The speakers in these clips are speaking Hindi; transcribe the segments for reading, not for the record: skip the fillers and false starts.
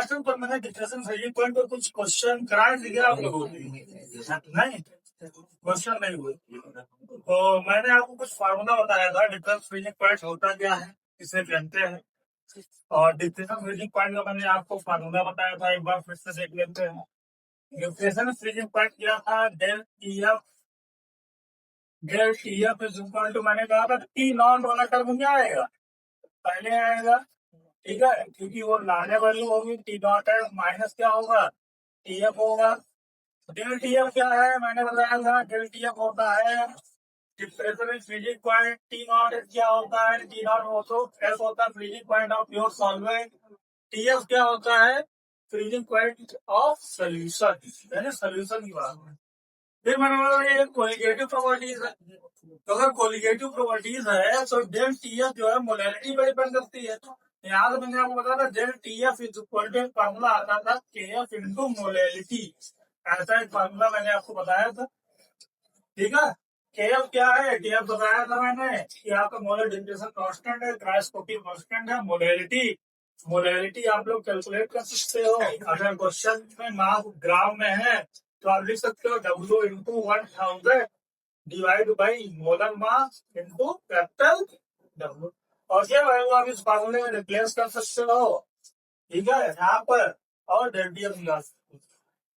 लास्ट में पर मैंने डिस्कशन फ्रीजिंग पॉइंट पर कुछ क्वेश्चन कराए थे क्या आप लोगों नहीं, क्वेश्चन नहीं हुए। तो मैंने आपको कुछ फार्मूला बताया था डिफरेंस फ्रीजिंग पॉइंट होता क्या है, किसे कहते हैं, और डिफरेंस फ्रीजिंग पॉइंट का मैंने आपको फार्मूला बताया था, एक बार फिर से देख लेते हैं। डिफरेंस फ्रीजिंग पॉइंट क्या था, del T F is equal to, मैंने कहा था टी नॉट वाला टर्म क्या आएगा, पहले आएगा, ठीक है, क्योंकि वो लाने वाली होगी टी नॉट है, माइनस क्या होगा, टी एफ होगा। डेल टी एफ क्या है, मैंने बताया था डेल टी एफ होता है difference freezing point, T not क्या होता है, टी नॉट ऑल्सो एफ होता है freezing point of pure solvent, T F क्या होता है फ्रीजिंग पॉइंट ऑफ सोल्यूशन, यानी सोल्यूशन की बात है। फिर मैंने बोला ये कोलिगेटिव प्रॉपर्टीज है, तो अगर कोलिगेटिव प्रॉपर्टीज है तो डेल टी एफ जो है मोलैरिटी पर डिपेंड करती है। यहाँ तो मैंने आपको बताया था del T F is equal to formula आता था के एफ इंटू मोलैरिटी, ऐसा एक फार्मूला मैंने आपको बताया था, ठीक है। के एफ क्या है, के एफ बताया था मैंने कि आपका मोलर डिस्ट्रीब्यूशन कांस्टेंट है, क्रायोस्कोपिक कांस्टेंट है, मोलैरिटी मोलैरिटी आप लोग कैलकुलेट कर सकते हो, अगर क्वेश्चन में मास ग्राम में है तो आप लिख सकते हो W into 1000 divide by molar mass into capital W, और क्या वो आप इस फार्मूले में रिप्लेस कर सकते हो, ठीक है, यहाँ पर, और डेल्टियम निकाल सकते हो,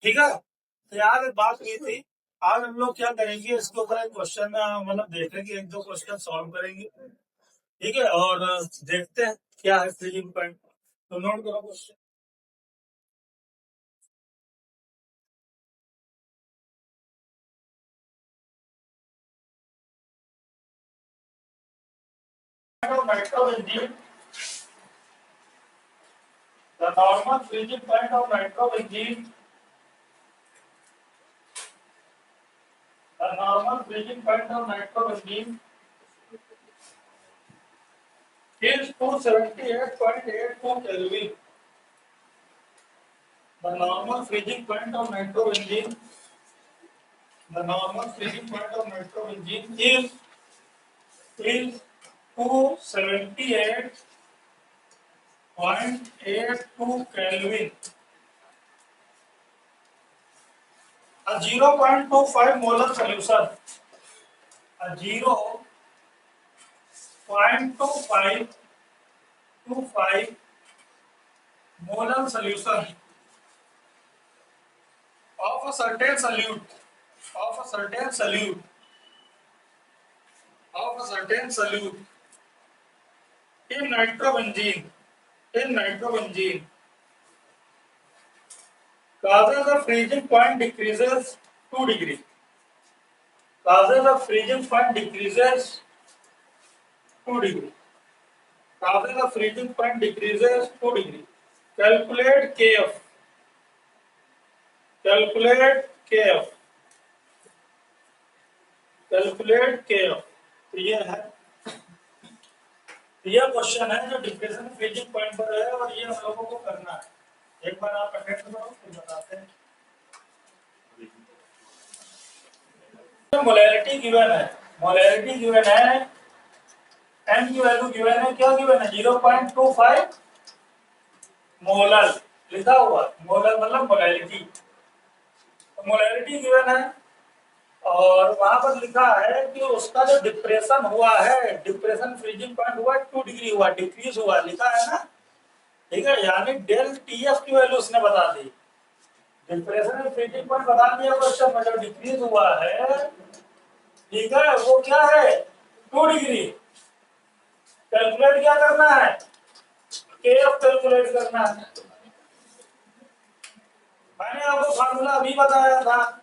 ठीक है। तो यार बात की थी, आज हम लोग क्या करेंगे, इसके ऊपर एक क्वेश्चन मतलब देखेंगे, एक दो क्वेश्चन सॉल्व करेंगे, ठीक है, और देखते हैं क्या है फ्रीजिंग पॉइंट। तो नोट करो question. The normal freezing point of nitrobenzene, the normal freezing point of nitrobenzene is 278.82 Kelvin. The normal freezing point of nitrobenzene, the normal freezing point of nitrobenzene is 278.82 Kelvin. A 0.25 molar solution, a 0.25 molar solution of a certain solute, of a certain solute, of a certain solute in nitrobenzene, causes the freezing point decreases 2 degree. Causes the freezing point decreases 2 degree. Causes the freezing point decreases 2 degree. Calculate Kf. Calculate Kf. Calculate Kf. तो ये है, यह क्वेश्चन है जो डिफरेंस फ्रीजिंग पॉइंट पर है, और ये हम लोगों को करना है। एक बार आप अटेंड करो फिर बताते हैं। मोलैरिटी गिवन है, मोलैरिटी गिवन है, एम की वैल्यू गिवन है, क्या गिवन है 0.25 मोलर लिखा हुआ, मोलर मतलब मोलैरिटी, तो मोलैरिटी गिवन है, और वहां पर लिखा है कि उसका जो डिप्रेशन हुआ है, डिप्रेशन फ्रीजिंग पॉइंट हुआ 2 डिग्री हुआ, डिक्रीज हुआ, लिखा है ना, ठीक है, यानी डेल टी एफ की वैल्यू उसने बता दी, डिप्रेशन में फ्रीजिंग पॉइंट बता दिया क्वेश्चन में, जो डिक्रीज हुआ है, ठीक है, वो क्या है 2 डिग्री। कैलकुलेट क्या करना है, केएफ कैलकुलेट करना है, मैंने आपको फार्मूला अभी बताया था,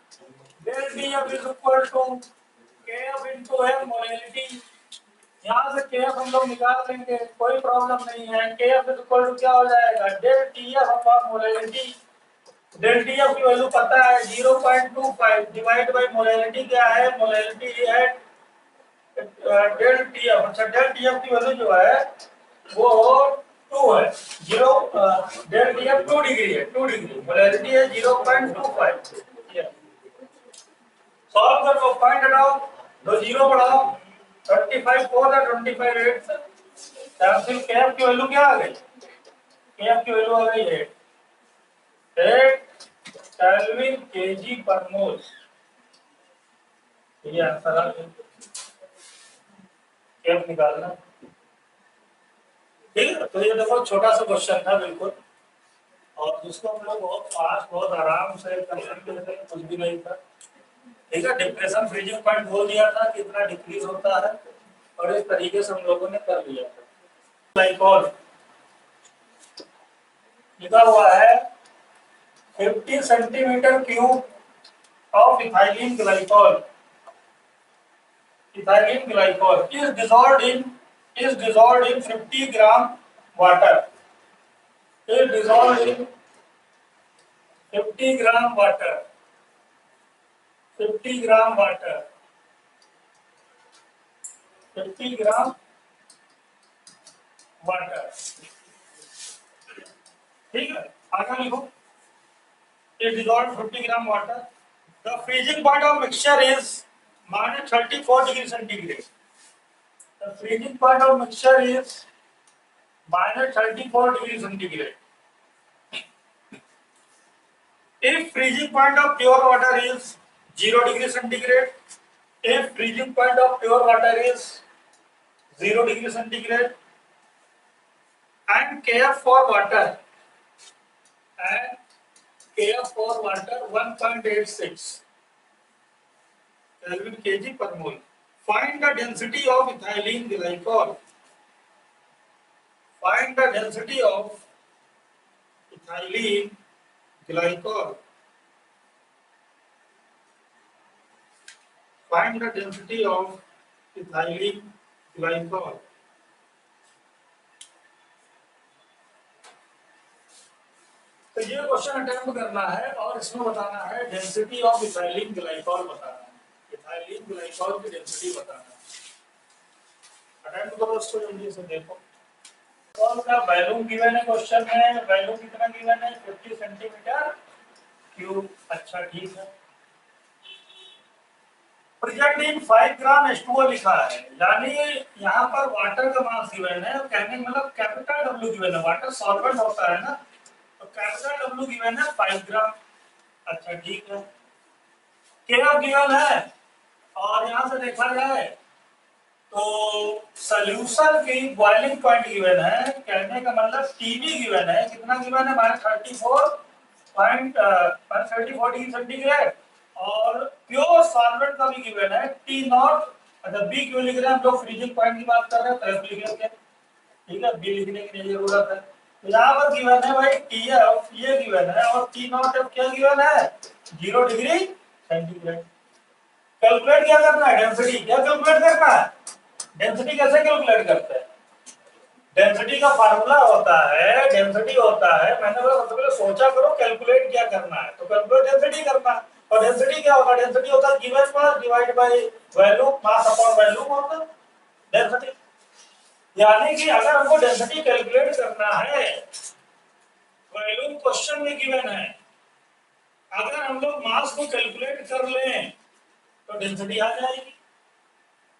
del T F is equal to KF into M molarity, यहाँ से केएफ हम लोग निकाल लेंगे, कोई प्रॉब्लम नहीं है। केएफ इज इक्वल टू क्या हो जाएगा, del T F upon molarity, del T F की वैल्यू पता है 0.25 डिवाइड बाय मोलैरिटी क्या है, मोलैरिटी है डेल टी एफ, अच्छा डेल टी एफ की वैल्यू जो है वो 2 है, 0 डेल टी एफ 2 डिग्री है, 2 डिग्री, मोलैरिटी है 0.25, सॉल्व करो, पॉइंट हटाओ, दो जीरो बढ़ाओ, 25 4 है, 25 8 से, कैंसिल, केएफ की वैल्यू क्या आ गई, केएफ की वैल्यू आ गई 8, 8 केल्विन केजी पर मोल, ये आंसर आ गया। कैप निकालना, ठीक है। तो ये देखो छोटा सा क्वेश्चन था बिल्कुल, और जिसको हम लोग बहुत फास्ट बहुत आराम से कर सकते थे, कुछ भी नहीं था, ठीक है। डिप्रेशन फ्रीजिंग पॉइंट बोल दिया था कितना डिक्रीज होता है, और इस तरीके से हम लोगों ने कर लिया था। ग्लाइकॉल लिखा हुआ है 50 centimetre cube of ethylene glycol. Ethylene glycol is dissolved in 50 gram water. Is dissolved in 50 gram water. 50 gram water. 50 gram water. ठीक है, आगे लिखो। Is dissolved 50 gram water. The freezing point of mixture is minus 34 degrees centigrade. The freezing point of mixture is minus 34 degrees centigrade. If freezing point of pure water is 0 degree centigrade, if freezing point of pure water is 0 degree centigrade, and Kf for water, and Kf for water 1.86 Kelvin kg per mole. Find the density of ethylene glycol. Find the density of ethylene glycol. Find the density of ethylene glycol. तो ये क्वेश्चन अटेम्प्ट करना है और इसमें बताना है डेंसिटी ऑफ इथाइलिन ग्लाइकॉल बताना है, इथाइलिन ग्लाइकॉल की डेंसिटी बताना है। अटेम्प्ट करो इसको जल्दी से, देखो कौन सा वैल्यूम गिवन है क्वेश्चन में, वैल्यूम कितना गिवन है 50 सेंटीमीटर क्यूब। अच्छा ठीक है। प्रेजेंट इन 5 ग्राम H2O लिखा है, यानी यहाँ पर वाटर का मास गिवन है, कहने मतलब कैपिटल W गिवन है, वाटर सॉल्वेंट होता है ना, तो कैपिटल W गिवन है 5 ग्राम। अच्छा ठीक है, क्या गिवन है, और यहां से देखा जाए तो सॉल्यूशन की बॉइलिंग पॉइंट गिवन है, कहने का मतलब टीबी गिवन है, कितना गिवन है -34 डिग्री सेंटीग्रेड, और प्योर सॉल्वेंट का भी गिवन है टी नॉट। अच्छा बी क्यों लिख रहे हैं हम लोग, फ्रीजिंग पॉइंट की बात कर रहे हैं तो एफ लिखेंगे, ठीक है, बी लिखने की नहीं जरूरत है। तो यहाँ पर गिवन है भाई टी एफ, ये गिवन है, और टी नॉट एफ क्या गिवन है 0 डिग्री सेंटीग्रेड। कैलकुलेट क्या करना है, डेंसिटी क्या कैलकुलेट करना है, डेंसिटी कैसे कैलकुलेट करते हैं, डेंसिटी का फार्मूला होता है, डेंसिटी होता है, मैंने बोला सबसे पहले सोचा करो कैलकुलेट क्या करना है, तो कैलकुलेट डेंसिटी करना है, और डेंसिटी क्या होगा, डेंसिटी होता है given mass divide by volume, mass upon volume होता है डेंसिटी। यानी कि अगर हमको डेंसिटी कैलकुलेट करना है, वैल्यूम क्वेश्चन में गिवन है, अगर हम लोग मास को कैलकुलेट कर लें तो डेंसिटी आ जाएगी।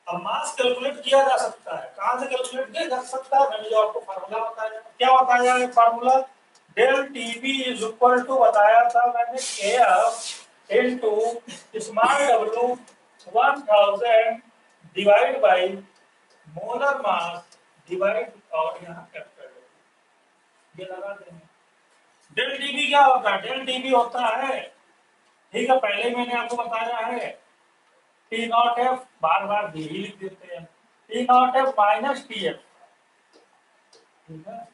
अब मास कैलकुलेट किया जा सकता है, कहां से कैलकुलेट किया जा सकता है, मैंने जो आपको फार्मूला बताया, क्या बताया है formula, del TB is equal to बताया था मैंने KF into small W 1000 divide by molar mass divide, और यहां कैपिटल ये लगा देंगे। डेल टीबी क्या होता है, डेल टीबी होता है, ठीक है, पहले मैंने आपको बताया है टी नॉट एफ, बार बार डी ही लिख देते हैं, T not F minus T F, ठीक है,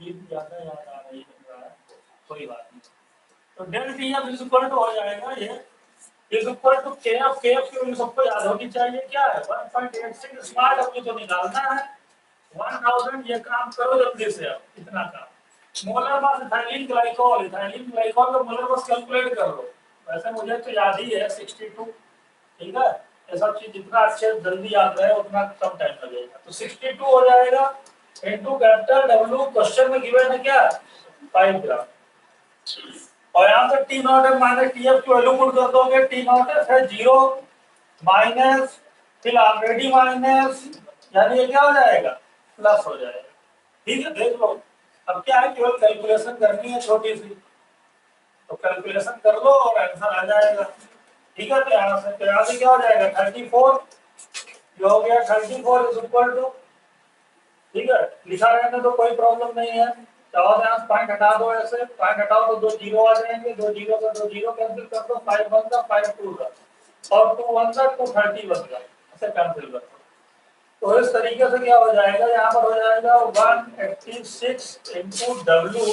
ये ज्यादा याद आ रही है, कोई बात नहीं। तो del T F is equal to हो जाएगा ये is equal to K F, K F की वैल्यू सबको याद होनी चाहिए, क्या है 1.86, स्मॉल डब्ल्यू तो निकालना है 1000, ये काम करो जल्दी से, अब इतना काम। Molar mass ethylene glycol, ethylene glycol का मोलर मास कैलकुलेट कर लो, वैसे मुझे तो याद ही है 62, ठीक है, ये सब चीज जितना अच्छे जल्दी याद रहे उतना कम टाइम लगेगा। तो 62 हो जाएगा इनटू कैपिटल डब्ल्यू, क्वेश्चन में गिवन है क्या 5 ग्राम, और यहाँ से टी नॉट है माइनस टी एफ की वैल्यू पुट कर दोगे, टी नॉट है 0 माइनस फिर ऑलरेडी माइनस, यानी ये क्या हो जाएगा प्लस हो जाएगा, ठीक है, देख लो अब क्या है, केवल कैलकुलेशन करनी है छोटी सी, तो कैलकुलेशन कर लो और आंसर आ जाएगा। ठीक है, तो यहाँ से क्या हो जाएगा 34, जो हो गया 34 इज इक्वल टू, ठीक है, लिखा रहने तो कोई प्रॉब्लम नहीं है। चाहो तो यहाँ पॉइंट हटा दो, ऐसे पॉइंट हटाओ तो दो जीरो आ जाएंगे, दो जीरो का दो जीरो कैंसिल कर दो, 5 1 का 5 2 का और 2 1 का 230 बन गया, ऐसे कैंसिल कर दो। तो इस तरीके से क्या हो जाएगा, यहाँ पर हो जाएगा 186 इंटू डब्ल्यू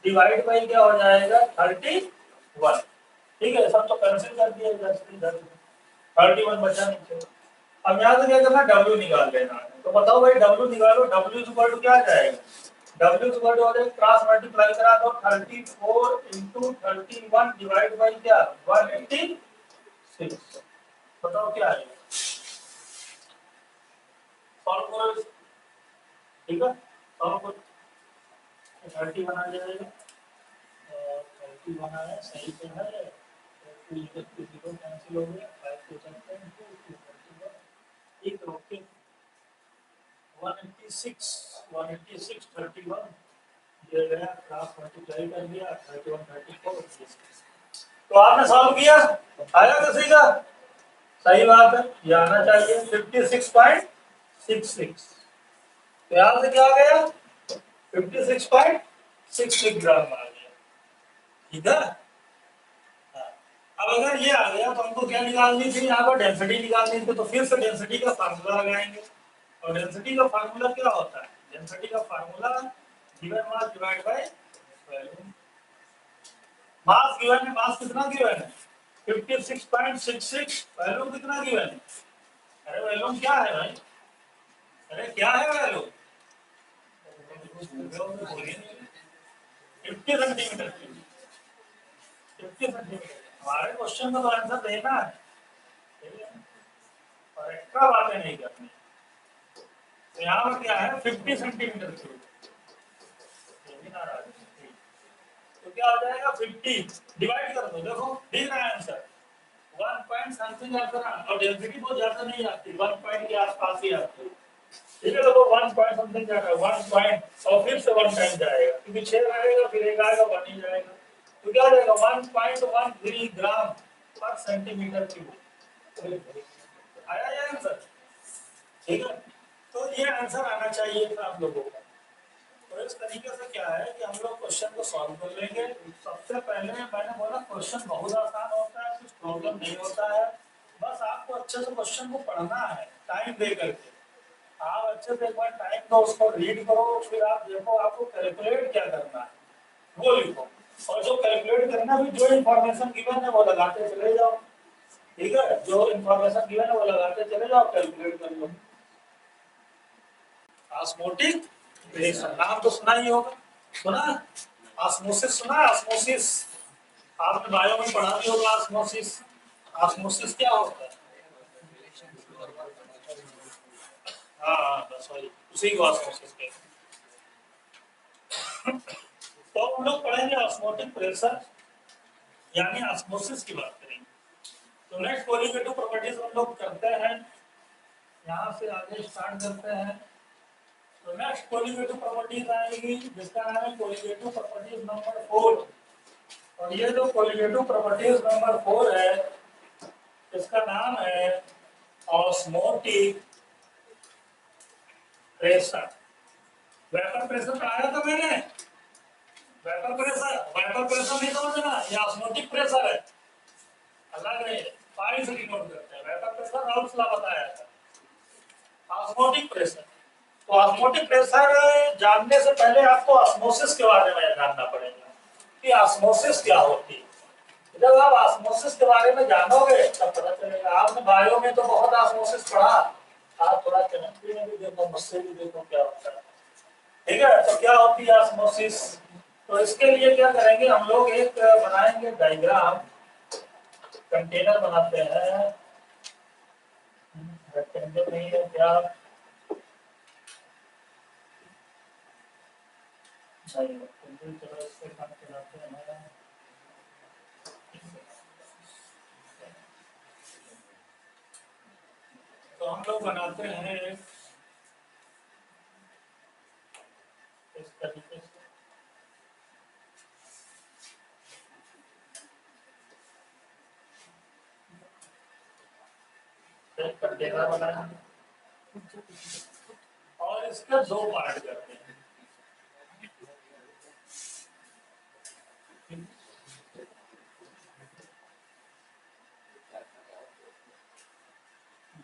डिवाइड बाई क्या हो जाएगा 31। ठीक है, सब तो कैंसिल कर दिया, 31 बचा नहीं। अब यहाँ से क्या करना, डब्ल्यू निकाल लेना है। तो बताओ भाई, डब्ल्यू निकालो, डब्ल्यू इक्वल टू क्या आ जाएगा, डब्ल्यू इक्वल टू हो जाएगा, क्रॉस मल्टीप्लाई करा दो 34 इंटू 31 डिवाइड बाई क्या 186। बताओ क्या आएगा, सॉल्व करो, ठीक है, सॉल्व करो, 31 आ जाएगा, 31 आया, सही से है, 2 0 कैंसिल हो गया, 5 को चलते हैं, 2 21, ठीक है, ओके, 186 31 ये गया, क्रॉस मल्टीप्लाई कर दिया 31 34। तो आपने सॉल्व किया, आया किसी का, सही बात है, ये आना चाहिए 56.66। तो यहाँ से क्या आ गया 56.66 ग्राम आ गया, ठीक है। हाँ। अब अगर ये आ गया तो हमको क्या निकालनी थी, यहाँ पर डेंसिटी निकालनी थी, तो फिर से डेंसिटी का फार्मूला लगाएंगे। और डेंसिटी का फार्मूला क्या होता है, डेंसिटी का formula given mass divide by volume. Mass given है, मास कितना गिवन है 56.66, वॉल्यूम कितना गिवन है, अरे वॉल्यूम क्या है भाई, अरे क्या है वॉल्यूम 50 सेंटीमीटर, 50 सेंटीमीटर। हमारे क्वेश्चन का तो आंसर देना है और एक्स्ट्रा बातें नहीं करनी। तो यहाँ पर क्या है 50 सेंटीमीटर क्यूब, तो क्या हो जाएगा 50 डिवाइड कर दो, देखो दिख रहा है आंसर 1 पॉइंट समथिंग आता है, और डेंसिटी बहुत ज्यादा नहीं आती, 1 पॉइंट के आसपास ही आती है, ठीक है। तो 1 पॉइंट समथिंग जाएगा, 1 पॉइंट और फिर से 1 टाइम जाएगा, क्योंकि 6 आएगा फिर एक आएगा 1 ही जाएगा, तो क्या हो जाएगा 1.13 ग्राम पर सेंटीमीटर क्यूब, आया ये आंसर, ठीक है। तो ये आंसर आना चाहिए था आप लोगों का। तो इस तरीके से क्या है कि हम लोग क्वेश्चन को सॉल्व कर लेंगे। सबसे पहले मैंने बोला क्वेश्चन बहुत आसान होता है, कुछ प्रॉब्लम नहीं होता है, बस आपको अच्छे से क्वेश्चन को पढ़ना है टाइम दे करके। आप अच्छे से एक बार टाइम दो, उसको रीड करो, फिर आप देखो आपको कैलकुलेट क्या करना है वो लिखो, और जो कैलकुलेट करना भी, जो इन्फॉर्मेशन गिवन है वो लगाते चले जाओ, ठीक है, जो इन्फॉर्मेशन गिवन है वो लगाते चले जाओ, कैलकुलेट कर लो। ऑस्मोटिक रिएक्शन नाम तो सुना ही होगा, सुना, ऑस्मोसिस सुना, ऑस्मोसिस आपने बायो में पढ़ा भी होगा, ऑस्मोसिस, ऑस्मोसिस क्या होता है, हाँ बस वही, उसी को ऑस्मोसिस कहते हैं। तो हम लोग पढ़ेंगे ऑस्मोटिक प्रेशर यानी ऑस्मोसिस की बात करेंगे। तो नेक्स्ट कोलिगेटिव प्रॉपर्टीज हम लोग करते हैं, यहाँ से आगे स्टार्ट करते हैं। तो नेक्स्ट कोलिगेटिव प्रॉपर्टीज आएगी जिसका नाम है कोलिगेटिव प्रॉपर्टीज नंबर 4। और ये जो कोलिगेटिव प्रॉपर्टीज नंबर 4 है, इसका नाम है ऑस्मोटिक प्रेशर। वेपर प्रेशर पढ़ाया था मैंने, वेपर प्रेशर नहीं समझना, ये ऑस्मोटिक प्रेशर है, अलग है, फाइल से नोट करते हैं। वेपर प्रेशर राउल्स लॉ बताया था, ऑस्मोटिक प्रेशर। तो ऑस्मोटिक प्रेशर जानने से पहले आपको ऑस्मोसिस के बारे में जानना पड़ेगा कि ऑस्मोसिस क्या होती है। जब आप ऑस्मोसिस के बारे में जानोगे तब पता चलेगा। आपने बायो में तो बहुत ऑस्मोसिस पढ़ा, आप थोड़ा केमिस्ट्री में भी देखो, मुझसे भी देखो क्या होता है, ठीक है। तो क्या होती है ऑस्मोसिस, तो इसके लिए क्या करेंगे हम लोग, एक बनाएंगे डायग्राम, कंटेनर बनाते हैं, रेक्टेंगल नहीं है क्या, चलो इससे काम चलाते हैं। तो हम लोग बनाते हैं इस तरीके से, एक कंटेनर बनाया और इसके दो पार्ट करते हैं।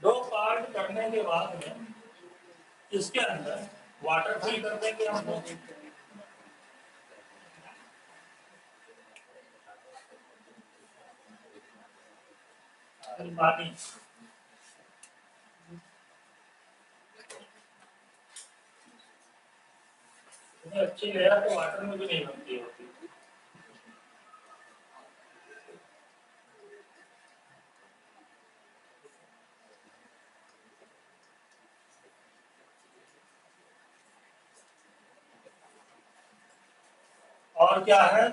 दो पार्ट करने के बाद में इसके अंदर वाटर फिल कर देंगे हम लोग। पानी अच्छी लेयर तो वाटर में भी नहीं बनती होती। और क्या है,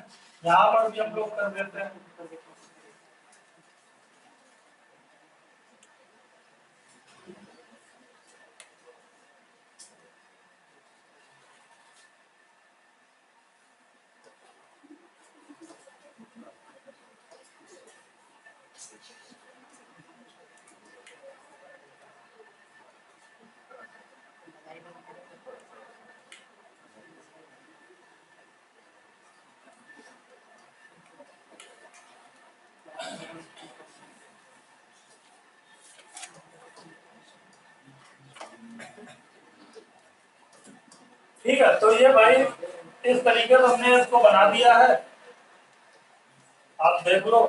यहाँ पर भी हम लोग कर देते हैं। ठीक है, तो ये भाई इस तरीके से हमने इसको बना दिया है, आप देख लो।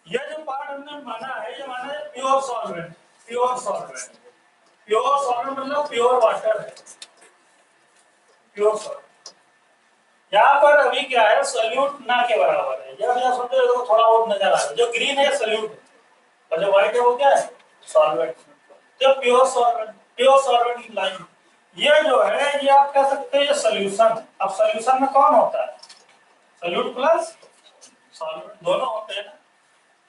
ये जो पार्ट हमने माना है, ये माना है pure solvent. Pure solvent, pure solvent मतलब प्योर वाटर है, प्योर सॉल्वेंट। यहाँ पर अभी क्या है, सॉल्यूट ना के बराबर है। जब यह समझो तो थोड़ा बहुत नजर आ रहा है, जो ग्रीन है सॉल्यूट है और जो व्हाइट है वो क्या है, सॉल्वेंट। जो pure solvent, pure solvent line, ये जो है ये आप कह सकते हैं ये सॉल्यूशन। अब सॉल्यूशन में कौन होता है, सॉल्यूट प्लस सॉल्वेंट दोनों होते हैं ना।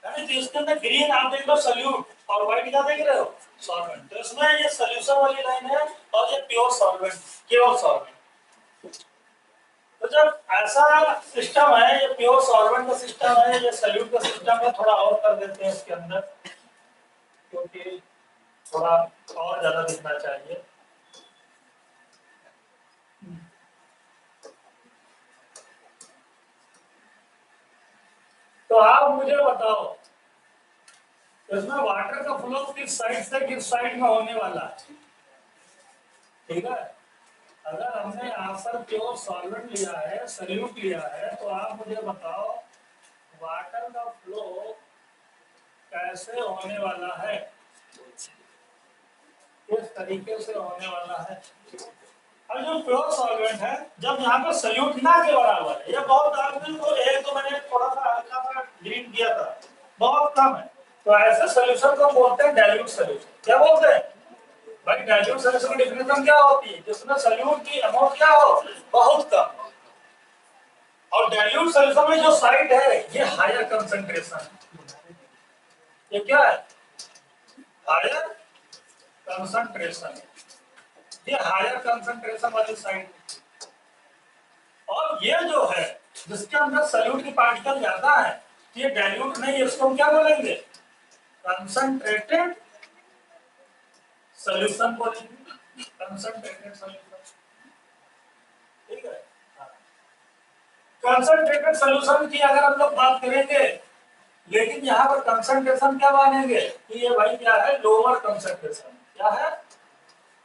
यानी तो इसके अंदर ग्रीन आप देख लो सॉल्यूट और व्हाइट क्या देख रहे हो, सॉल्वेंट। तो इसमें ये सॉल्यूशन वाली लाइन है और ये प्योर सॉल्वेंट, केवल सॉल्वेंट। तो जब ऐसा सिस्टम है, ये प्योर सॉल्वेंट का सिस्टम है, ये सॉल्यूट का सिस्टम है, थोड़ा और कर देते हैं इसके अंदर क्योंकि थोड़ा और ज्यादा दिखना चाहिए। तो आप मुझे बताओ इसमें वाटर का फ्लो किस साइड से किस साइड में होने वाला है, ठीक है। अगर हमने यहाँ पर प्योर सॉल्वेंट लिया है, सॉल्यूट लिया है, तो आप मुझे बताओ वाटर का फ्लो कैसे होने वाला है, किस तरीके से होने वाला है। अब जो प्योर सॉल्वेंट है, जब यहाँ पर सॉल्यूट ना के बराबर है, ये बहुत आदमी को, एक तो मैंने थोड़ा सा हल्का सा ग्रीन किया था, बहुत कम है। तो ऐसे सॉल्यूशन को बोलते हैं डाइल्यूट सॉल्यूशन। क्या बोलते हैं भाई, डाइल्यूट सॉल्यूशन की डेफिनेशन क्या होती है, जिसमें सॉल्यूट की अमाउंट क्या हो, बहुत कम। और डाइल्यूट सॉल्यूशन में जो साइट है ये हायर कंसंट्रेशन, ये क्या है, हायर कंसंट्रेशन, ये हायर कंसंट्रेशन वाली साइट। और ये जो है जिसके अंदर सॉल्यूट की पार्टिकल ज्यादा है, ये डाइल्यूट नहीं, इसको हम क्या बोलेंगे, कंसंट्रेटेड सॉल्यूशन बोलेंगे, कंसंट्रेटेड सॉल्यूशन, ठीक है। कंसंट्रेटेड सॉल्यूशन की अगर हम लोग बात करेंगे, लेकिन यहाँ पर कंसंट्रेशन क्या मानेंगे कि ये भाई क्या है, लोअर कंसंट्रेशन। क्या है,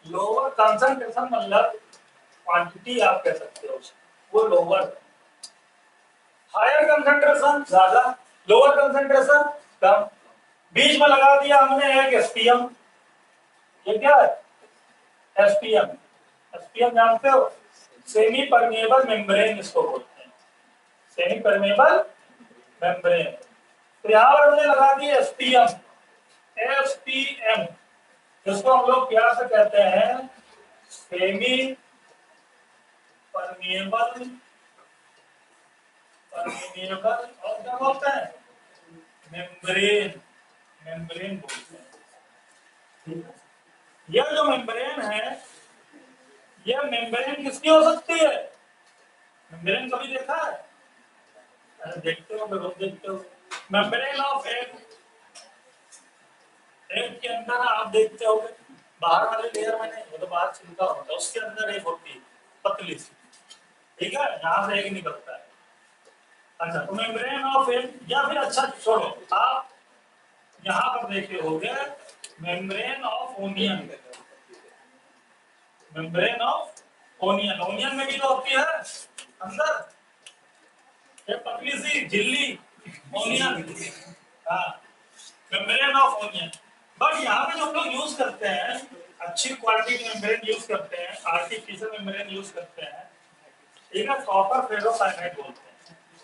लोअर कंसंट्रेशन मतलब क्वांटिटी आप कह सकते हो वो लोअर, हायर कंसंट्रेशन ज्यादा, लोअर कंसंट्रेशन कम। बीच में लगा दिया हमने एक एसपीएम, ये क्या है, एसपीएम। एसपीएम जानते हो, सेमी परमेबल मेम्ब्रेन इसको बोलते हैं, सेमी परमेबल मेम्ब्रेन। तो यहाँ पर हमने लगा दिया एसपीएम, एसपीएम, जिसको हम लोग क्या से कहते हैं, सेमी परमेबल, परमेबल और क्या बोलते हैं, मेम्ब्रेन, मेम्ब्रेन बोलते हैं, ठीक है। यह जो मेम्ब्रेन है, यह मेम्ब्रेन किसकी हो सकती है? मेम्ब्रेन कभी देखा है? अरे देखते हो, रोज देखते हो। मेम्ब्रेन ऑफ एग, एग के अंदर आप देखते हो बाहर वाले लेयर में नहीं, वो तो बाहर छिलका होता है, उसके अंदर एक होती है पतली सी, ठीक है, यहाँ से एग निकलता है। अच्छा, तो मेम्ब्रेन ऑफ एग, या फिर अच्छा छोड़ो, आप यहाँ पर देखे होंगे membrane of onion, membrane of onion, onion में भी तो होती है अंदर ये पतली सी झिल्ली, ओनियन, हाँ, मेम्ब्रेन ऑफ ओनियन। बट यहाँ पे जो हम लोग यूज करते हैं, अच्छी क्वालिटी के मेम्ब्रेन यूज करते हैं, आर्टिफिशियल मेम्ब्रेन यूज करते हैं, ठीक है, कॉपर फेरोसाइनाइड बोलते हैं।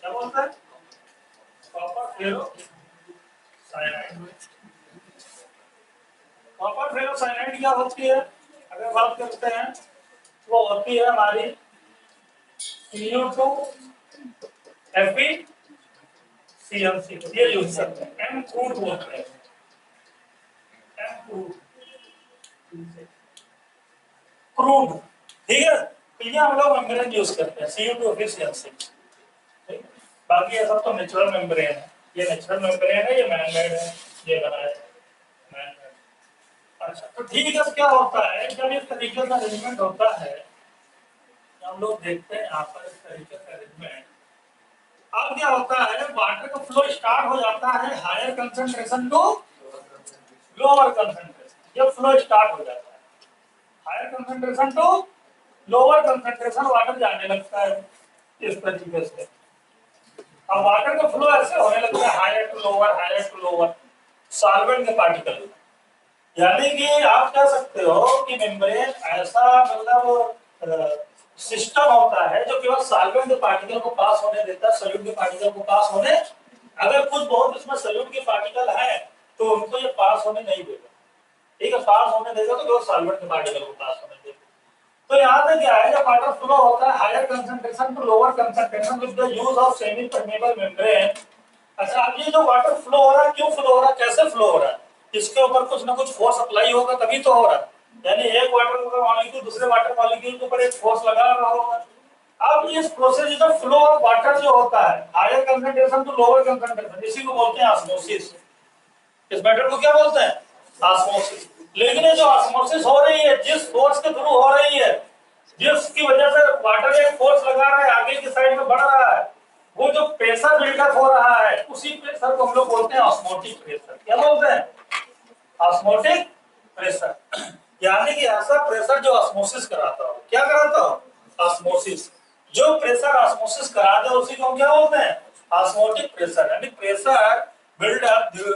क्या बोलते हैं? Copper ferrocyanide. कॉपर फेरोसाइनाइड क्या होती है अगर बात करते हैं, वो होती है हमारी CO2 FeCl3, ये यूज करते हैं, एम क्रूड बोलते हैं, एम क्रूड, ठीक है। तो ये हम लोग मेम्ब्रेन यूज करते हैं, CO2 FeCl3। बाकी ये सब तो नेचुरल मेम्ब्रेन है, ये नेचुरल मेम्ब्रेन है, ये मैन मेड है, ये बनाया मैन मेड। अच्छा, तो ठीक है, क्या होता है जब इस तरीके का अरेंजमेंट होता है, हम लोग देखते हैं यहाँ पर इस तरीके का अरेंजमेंट, अब क्या होता है, वाटर का फ्लो स्टार्ट हो जाता है higher concentration to lower concentration, जब फ्लो स्टार्ट हो जाता है higher concentration to lower concentration, water जाने लगता है इस तरीके से। अब वाटर का फ्लो ऐसे होने लगता है higher to lower, higher to lower, solvent के पार्टिकल, यानी कि आप कह सकते हो कि मेम्ब्रेन ऐसा मतलब सिस्टम होता है जो केवल सॉल्वेंट के पार्टिकल को पास होने देता है, सॉल्यूट के पार्टिकल को पास होने, अगर कुछ बहुत इसमें सॉल्यूट के पार्टिकल है तो उनको ये पास होने नहीं देगा, ठीक है, पास होने देगा तो केवल सॉल्वेंट के पार्टिकल को पास होने देगा। तो यहाँ पे क्या है, जब वाटर फ्लो होता है higher concentration to lower concentration with the use of semi permeable membrane. अच्छा, अब ये जो वाटर फ्लो हो रहा है, क्यों फ्लो हो रहा है, कैसे फ्लो हो रहा है, इसके ऊपर कुछ ना कुछ फोर्स अप्लाई होगा तभी तो हो रहा है, यानी एक वाटर मॉलिक्यूल दूसरे वाटर मॉलिक्यूल के ऊपर एक फोर्स लगा रहा होगा। अब इस प्रोसेस में फ्लो ऑफ वाटर जो होता है higher concentration to lower concentration, इसी को बोलते हैं ऑस्मोसिस। इस मैटर को क्या बोलते हैं? ऑस्मोसिस। लेकिन ये जो ऑस्मोसिस हो रही है, जिस फोर्स के थ्रू हो रही है, जिसकी वजह से वाटर एक फोर्स लगा रहा है, आगे की साइड में बढ़ रहा है, वो जो प्रेशर बिल्डअप हो रहा है, उसी प्रेशर को हम लोग बोलते हैं ऑस्मोटिक प्रेशर। क्या बोलते हैं? Osmotic pressure. यानी कि ऐसा प्रेशर जो ऑस्मोसिस कराता हो। क्या कराता हो? ऑस्मोसिस। जो प्रेशर ऑस्मोसिस करा दे उसी को हम क्या बोलते हैं? Osmotic pressure. यानी pressure buildup due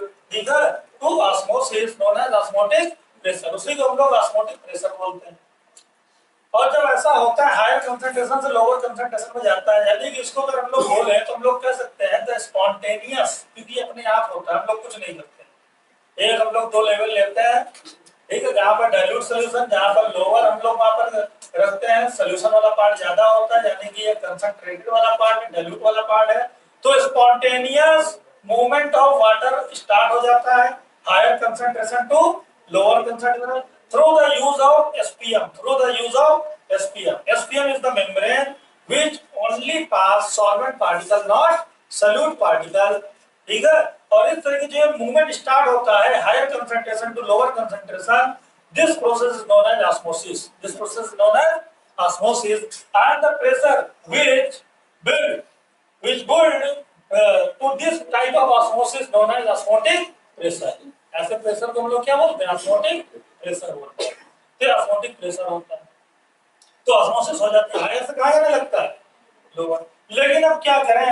to osmosis known as osmotic pressure, उसी को हम लोग ऑस्मोटिक प्रेशर बोलते हैं। और जब ऐसा होता है हायर कंसंट्रेशन से लोअर कंसंट्रेशन में जाता है, यानी कि इसको अगर हम लोग बोले तो हम लोग कह सकते हैं द स्पॉन्टेनियस, क्योंकि अपने आप होता है, हम लोग कुछ नहीं करते। एक हम लोग दो लेवल लेते हैं, ठीक है, जहाँ पर डाइल्यूट सोल्यूशन, जहाँ पर लोअर हम लोग वहां पर रखते हैं, सोल्यूशन वाला पार्ट ज्यादा होता है, यानी कि ये कंसंट्रेटेड वाला पार्ट है, डाइल्यूट वाला पार्ट है। तो spontaneous movement of water start हो जाता है higher concentration to lower concentration through the use of SPM. Through the use of SPM. SPM is the membrane which only pass solvent particle, not solute particle. ठीक है, और इस तरह की जो मूवमेंट स्टार्ट होता है higher concentration to lower concentration, this process is known as osmosis. This process is known as osmosis, and the pressure build which build to this type of osmosis known as osmotic pressure. ऐसे प्रेशर को हम लोग क्या बोलते हैं? ऑस्मोटिक प्रेशर बोलते हैं। फिर ऑस्मोटिक प्रेशर होता है तो ऑस्मोसिस हो जाती है, हायर से कहाँ जाने लगता है? लोअर। लेकिन अब क्या करें,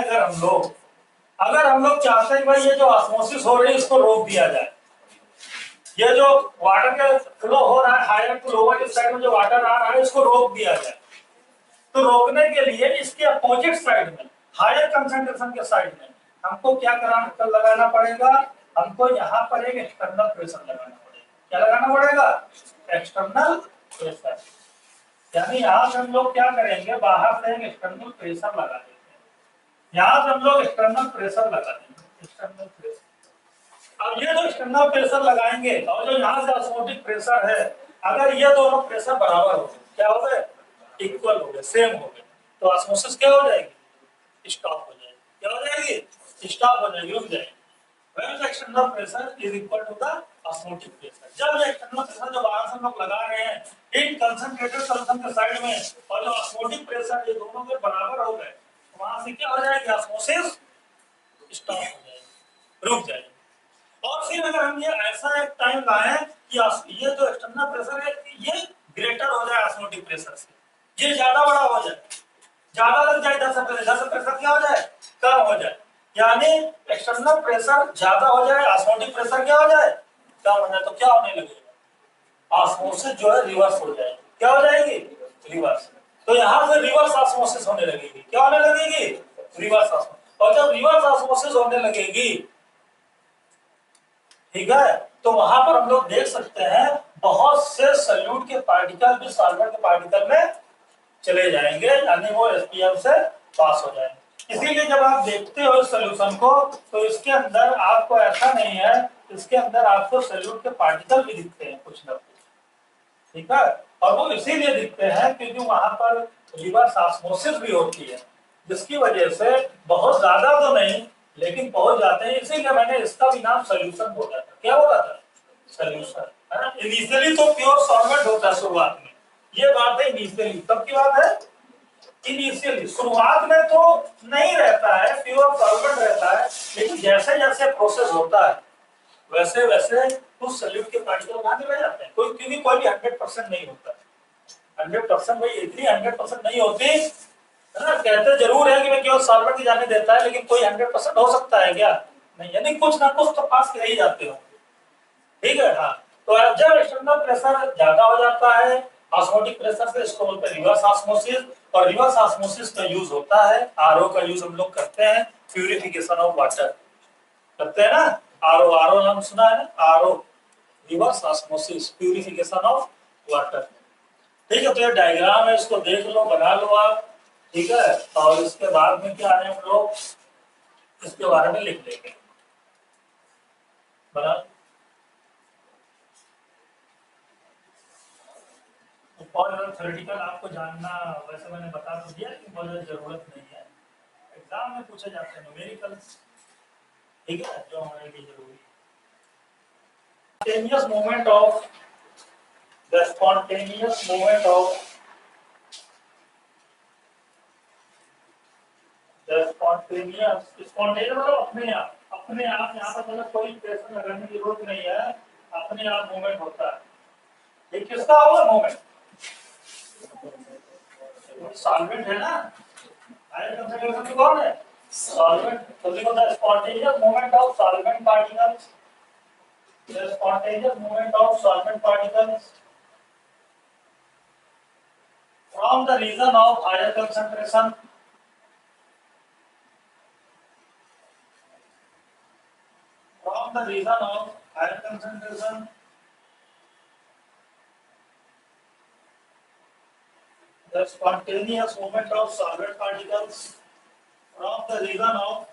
अगर हम लोग चाहते हैं भाई ये जो ऑस्मोसिस हो रही है इसको रोक दिया जाए, ये जो वाटर का फ्लो हो रहा है हायर टू लोअर, इस साइड में जो वाटर आ रहा है इसको रोक दिया जाए, तो रोकने के लिए इसके अपोजिट साइड में, हायर कंसंट्रेशन के साइड में हमको क्या लगाना पड़ेगा? हमको यहाँ पर एक एक्सटर्नल प्रेशर लगाना पड़ेगा। क्या लगाना पड़ेगा? External pressure. यानी यहाँ से हम लोग क्या करेंगे, बाहर से एक एक्सटर्नल प्रेशर लगा देंगे, यहाँ से हम लोग एक्सटर्नल प्रेशर लगा देंगे, एक्सटर्नल प्रेशर। अब ये जो एक्सटर्नल प्रेशर लगाएंगे और जो यहाँ से ऑस्मोटिक प्रेशर है, अगर ये दोनों प्रेशर बराबर हो गए, क्या हो गए, इक्वल हो गए, सेम हो गए, तो ऑस्मोसिस क्या हो जाएगी, स्टॉप हो जाएगी। क्या हो जाएगी, स्टॉप हो जाएगी, रुक जाएगी। When the external pressure is equal to the osmotic pressure, जब ये external pressure जो बाहर से हम लोग लगा रहे हैं इन कंसंट्रेटेड सॉल्यूशन के साइड में और जो osmotic pressure ये दोनों के बराबर हो गए, वहां से क्या हो जाएगी, ऑस्मोसिस स्टॉप हो जाएगी, रुक जाएगी। और फिर अगर हम ये ऐसा एक टाइम लाएं कि ये जो एक्सटर्नल प्रेशर है ये ग्रेटर हो जाए ऑस्मोटिक प्रेशर से, ये ज्यादा बड़ा हो जाए, ज्यादा लग जाए, इधर से प्रेशर क्या हो जाए, कम हो जाए, यानी एक्सटर्नल प्रेशर ज्यादा हो जाए, ऑस्मोटिक प्रेशर क्या हो जाए, कम हो जाए, तो क्या होने लगेगा, ऑस्मोसिस जो है रिवर्स हो जाएगी। क्या हो जाएगी, रिवर्स। तो यहां से रिवर्स ऑस्मोसिस होने लगेगी। क्या होने लगेगी, रिवर्स ऑस्मोसिस। और जब रिवर्स ऑस्मोसिस होने लगेगी, ठीक है, तो वहां पर हम लोग देख सकते हैं बहुत से सल्यूट के पार्टिकल भी सॉल्वेंट के पार्टिकल में चले जाएंगे, यानी वो एसपीएम से पास हो जाएंगे। इसीलिए जब आप देखते हो सॉल्यूशन को तो इसके अंदर आपको ऐसा नहीं है, इसके अंदर आपको सल्यूट के पार्टिकल भी दिखते हैं कुछ ना कुछ, ठीक है। और वो इसीलिए दिखते हैं क्योंकि वहां पर रिवर्स ऑस्मोसिस भी होती है, जिसकी वजह से बहुत ज्यादा तो नहीं लेकिन पहुंच जाते हैं। इसीलिए मैंने इसका भी नाम सोल्यूशन बोला था। क्या बोला था, सोल्यूशन, है ना। इनिशियली तो प्योर सॉल्वेंट होता है शुरुआत में, ये बात है इनिशियली, तब की बात है इनिशियली, शुरुआत में तो नहीं रहता है, प्योर सॉल्वेंट रहता है, लेकिन जैसे जैसे प्रोसेस होता है वैसे वैसे कुछ सल्यूट के पार्टिकल वहां चले जाते हैं। कोई क्योंकि कोई भी 100% नहीं होता, 100% भाई इतनी 100% नहीं होती है ना। कहते जरूर है कि मैं केवल सॉल्वेंट ही जाने देता है, लेकिन कोई 100% हो सकता है क्या, नहीं, यानी कुछ ना कुछ तो पास कर ही जाते हो, ठीक है। हाँ, तो जब एक्सटर्नल प्रेशर ज्यादा हो जाता है ऑस्मोटिक प्रेशर से, इसको बोलते हैं रिवर्स ऑस्मोसिस। और रिवर्स ऑस्मोसिस का यूज होता है, आरओ का यूज हम लोग करते हैं, प्यूरिफिकेशन ऑफ वाटर करते हैं ना। आरओ, आरओ नाम सुना है ना, RO, reverse osmosis, purification of water. ठीक है, तो ये डायग्राम है, इसको देख लो, बना लो आप, ठीक है। और इसके बाद में क्या है, हम लोग इसके बारे में लिख लेंगे, बना। और थ्योरेटिकल आपको जानना वैसे मैंने बता तो दिया कि बहुत जरूरत नहीं है, एग्जाम में पूछे जाते हैं न्यूमेरिकल, ठीक है, जो हमारे लिए जरूरी है। Spontaneous movement of the spontaneous movement of the spontaneous मतलब अपने आप यहाँ पर मतलब कोई प्रेशर लगाने की जरूरत नहीं है, अपने आप मूवमेंट होता है। ये किसका होगा मूवमेंट, सॉल्वेंट है ना, हायर कंसंट्रेशन कौन है, सॉल्वेंट। तो देखो the spontaneous movement of solvent particles, the spontaneous movement of solvent particles from the region of higher concentration from the region of higher concentration the spontaneous movement of solvent particles from the region of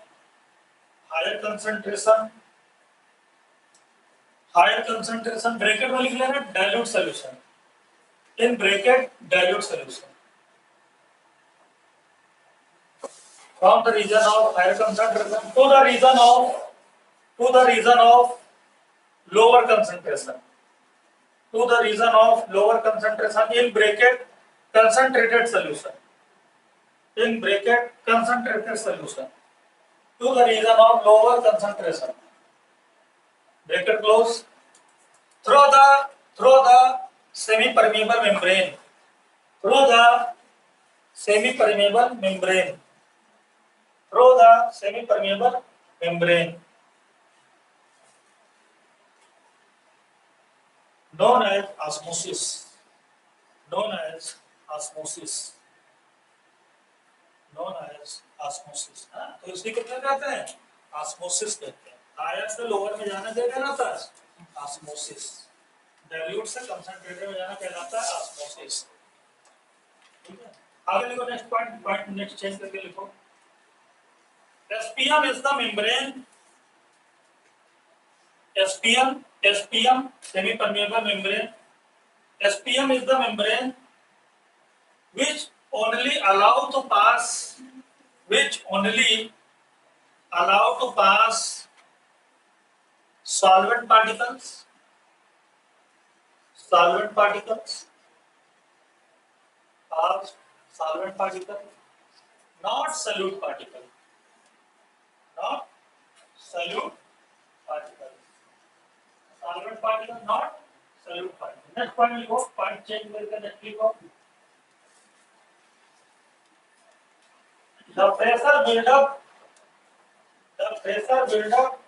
higher concentration bracket में लिख लेना dilute solution, in bracket dilute solution from the region of higher concentration to the region of lower concentration, to the region of lower concentration in bracket concentrated solution, in bracket concentrated solution to the region of lower concentration, bracket close, through the semi permeable membrane, through the semi permeable membrane, through the semi permeable membrane known as osmosis, known as osmosis, known as osmosis। तो इसी को क्या कहते हैं, osmosis कहते हैं। हायर से लोअर में जाना क्या कहलाता है, osmosis। डाइल्यूट से कंसंट्रेटेड में जाना कहलाता है osmosis, ठीक है। आगे लिखो नेक्स्ट पॉइंट नेक्स्ट चेंज करके लिखो, SPM is the membrane, SPM semi permeable membrane, SPM is the membrane which only allow to pass, which only allow to pass solvent particles, solvent particles, pass solvent particle, not solute particle, not solute particle, solvent particle, not solute particle. Next point लिखो, point change करके next लिखो. The pressure build-up, the pressure build-up,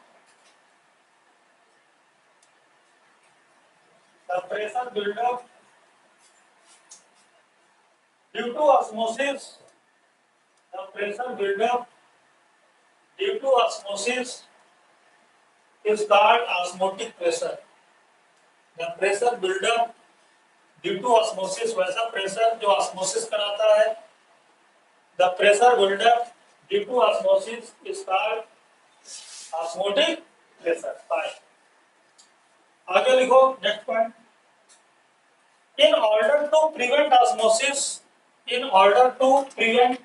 the pressure build-up due to osmosis, the pressure build-up due to osmosis is called osmotic pressure. The pressure build-up due to osmosis, वैसा pressure जो osmosis कराता है, the pressure build-up due to osmosis is called osmotic pressure. Fine. आगे लिखो next point. In order to prevent osmosis, in order to prevent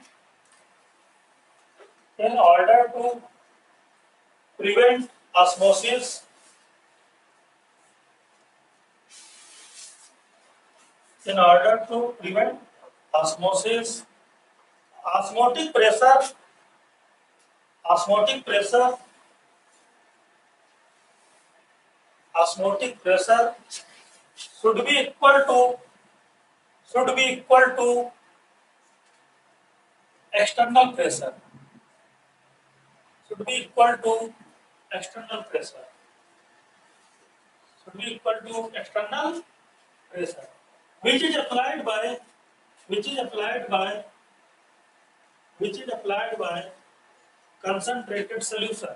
osmosis, in order to prevent osmosis, osmotic pressure should be equal to external pressure, should be equal to external pressure, should be equal to external pressure, which is applied by concentrated solution,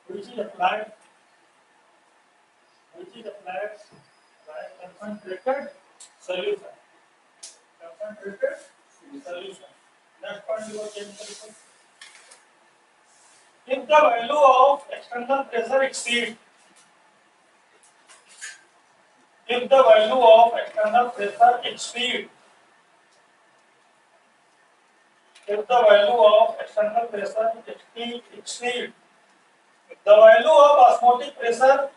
which is applied by concentrated solution, next point you will change. If the value of external pressure exceeds, if the value of external pressure exceeds, if the value of external pressure exceeds the value of osmotic pressure,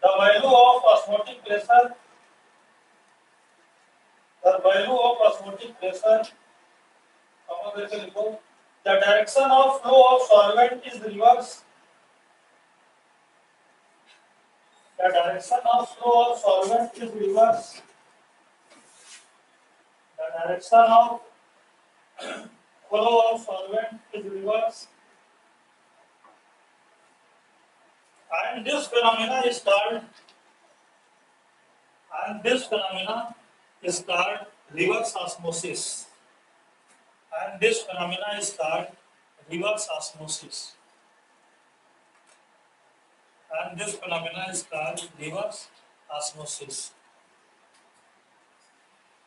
the value of osmotic pressure, the value of osmotic pressure, the direction of flow of solvent is reverse, the direction of flow of solvent is reverse, the direction of flow of solvent is reverse, and this phenomena is called reverse osmosis, and this phenomena is called reverse osmosis, and this phenomena is called reverse osmosis.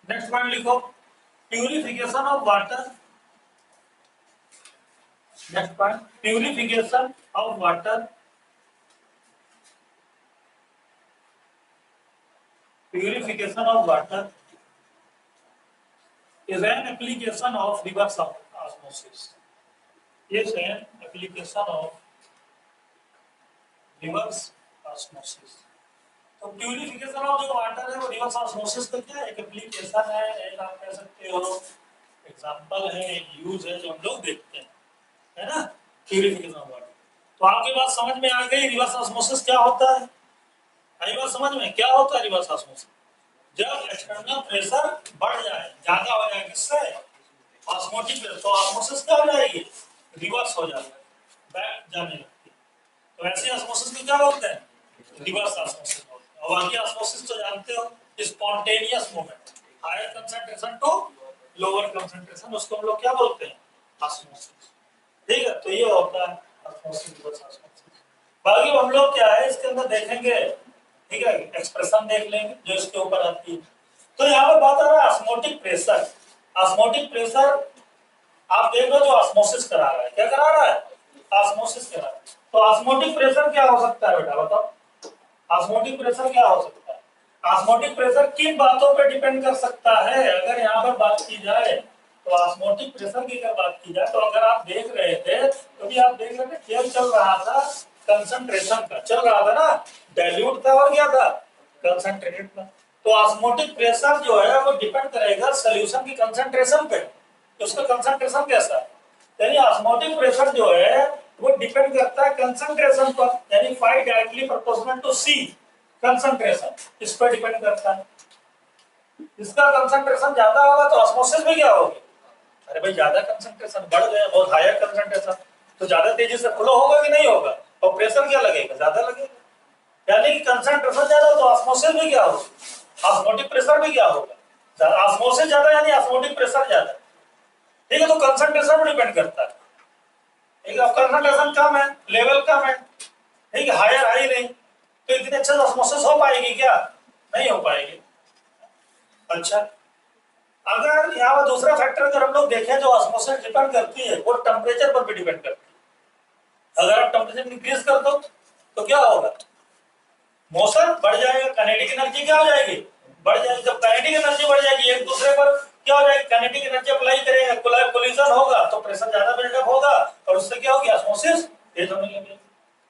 Next one लिखो, purification of water. Next one, purification of water. Purification of water is an application of reverse osmosis. Is an application of reverse osmosis. तो प्यूरिफिकेशन ऑफ जो वाटर है वो रिवर्स ऑस्मोसिस का क्या एक एप्लीकेशन है, एक आप कह सकते हो एग्जांपल है, एक यूज है जो हम लोग देखते हैं, है ना, प्यूरिफिकेशन ऑफ वाटर. तो आपकी बात समझ में आ गई रिवर्स ऑस्मोसिस क्या होता है? आई बात समझ में क्या होता है रिवर्स ऑस्मोसिस? जब एक्सटर्नल प्रेशर बढ़ जाए, ज्यादा हो जाए, किससे? ऑस्मोटिक प्रेशर, तो ऑस्मोसिस क्या हो जाएगी? रिवर्स हो जाएगा, बैक जाने लगती है. तो ऐसे ऑस्मोसिस को क्या बोलते हैं? Reverse osmosis. और बाकी ऑस्मोसिस तो जानते हो, spontaneous movement, higher concentration to lower concentration, उसको हम लोग क्या बोलते हैं? ऑस्मोसिस. ठीक है, तो ये होता है ऑस्मोसिस, रिवर्स ऑस्मोसिस. बाकी हम लोग क्या है इसके अंदर देखेंगे, ठीक है, एक्सप्रेशन देख लेंगे जो इसके ऊपर आती है. तो यहाँ पर बात आ रहा है ऑस्मोटिक प्रेशर. ऑस्मोटिक प्रेशर आप देख लो जो ऑस्मोसिस करा रहा है, क्या करा रहा है? ऑस्मोसिस करा रहा है. तो ऑस्मोटिक प्रेशर क्या हो सकता है बेटा, बताओ? ऑस्मोटिक प्रेशर क्या हो सकता है? ऑस्मोटिक प्रेशर किन बातों पे डिपेंड कर सकता है? अगर यहाँ पर बात की जाए तो ऑस्मोटिक प्रेशर की अगर बात की जाए तो अगर आप देख रहे थे तो भी आप देख रहे थे खेल चल रहा था कंसंट्रेशन का, चल रहा था ना, डाइल्यूट था और क्या था, कंसंट्रेटेड था। तो ऑस्मोटिक प्रेशर जो है वो डिपेंड करेगा सॉल्यूशन की कंसंट्रेशन पे, तो उसका कंसंट्रेशन कैसा है। यानी ऑस्मोटिक प्रेशर जो है वो डिपेंड करता है कंसंट्रेशन पर, यानी phi directly proportional to C concentration, इस पर डिपेंड करता है। इसका कंसंट्रेशन ज्यादा होगा तो ऑस्मोसिस में क्या होगी? अरे भाई ज्यादा कंसंट्रेशन बढ़ गया, बहुत हायर कंसंट्रेशन, तो ज्यादा तेजी से फ्लो होगा कि नहीं होगा, और प्रेशर क्या लगेगा, ज्यादा लगेगा। यानी कि कंसंट्रेशन ज्यादा हो तो ऑस्मोसिस में क्या होगा, ऑस्मोटिक प्रेशर में क्या होगा, ऑस्मोसिस ज्यादा यानी ऑस्मोटिक प्रेशर ज्यादा। ठीक है, तो कंसंट्रेशन पर डिपेंड करता है। ठीक है, कंसंट्रेशन कम है, लेवल कम है, ठीक है, हायर हाई नहीं, तो इतने अच्छे से ऑस्मोसिस हो पाएगी क्या, नहीं हो पाएगी। अच्छा, अगर यहाँ पर दूसरा फैक्टर अगर हम लोग देखें जो ऑस्मोसिस डिपेंड करती है वो टेम्परेचर पर भी डिपेंड करती है। अगर आप टेम्परेचर इंक्रीज कर दो तो क्या होगा, मोशन बढ़ जाएगा, काइनेटिक एनर्जी क्या हो जाएगी, बढ़ जाएगी। जब काइनेटिक एनर्जी बढ़ जाएगी एक दूसरे पर क्या हो जाएगी, काइनेटिक एनर्जी अप्लाई करेगा, कोलिजन होगा तो प्रेशर ज्यादा बिल्डअप होगा और उससे क्या होगी, ऑस्मोसिस तेज होने लगेगी